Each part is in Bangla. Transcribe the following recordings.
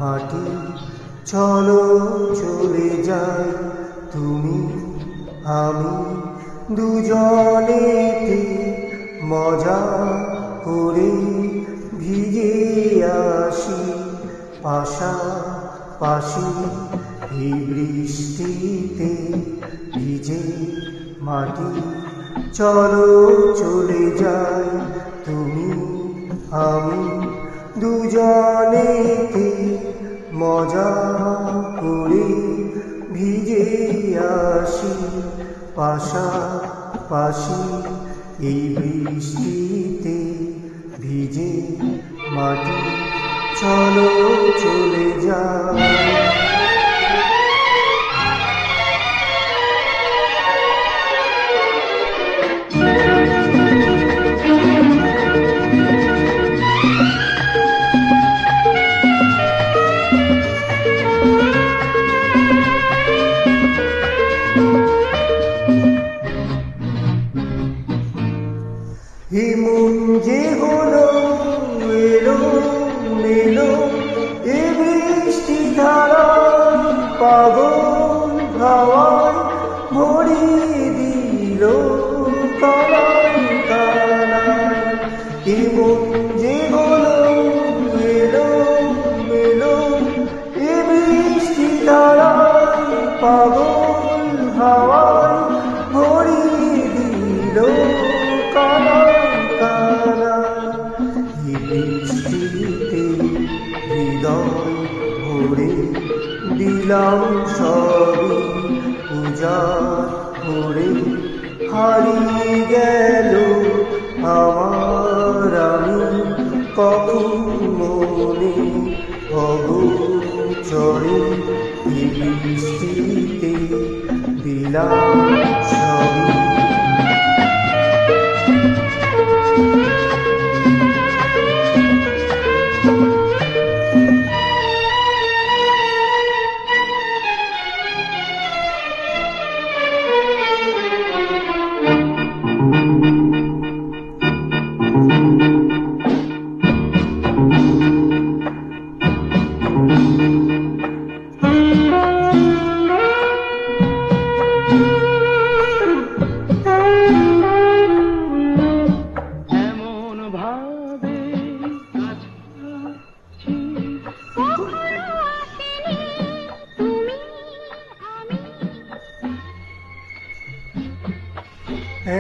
মাটি চলো চলে যাই তুমি আমি দুজনেতে মজা করে ভিজে আসি পাশাপাশি এই বৃষ্টিতে ভিজে মাটি চলো চলে যাই তুমি আমি দুজনেতে মজা করে ভিজে আসি পাশাপাশি এই বৃষ্টিতে ভিজে মাটি চলো চলে যাই। মন যে হলো এলো মেলো এ বৃষ্টি ধারা পাগল হাওয়ায় ভরিয়ে দিল কানায় কানায়। মন যে হলো এলো মেলো এ বৃষ্টি ধারা পাগল হাওয়ায় ভরিয়ে দিল কানায় কানায়। বৃষ্টিতে হৃদয় ভরে দিলাম সবই উজাড় করে হারিয়ে গেল আমার আমি কখন মনে অগোচরে বৃষ্টিতে দিলাম সবই।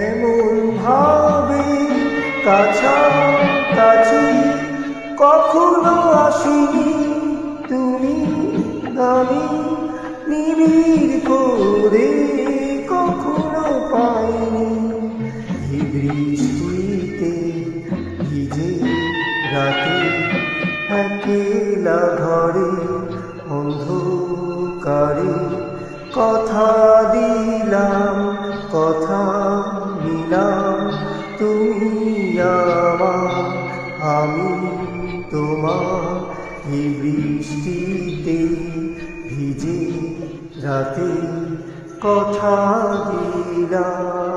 এমন ভাবে কাছাকাছি কখনো আসিনি তুমি আমি নিবিড় করে কখনো পাইনি। বৃষ্টিতে ভিজে রাতে একলা ঘরে অন্ধকারে কথা দিলাম কথা নিলাম তুমি আমার আমি তোমার। এই বৃষ্টিতে ভিজে রাতে কথা দিলাম।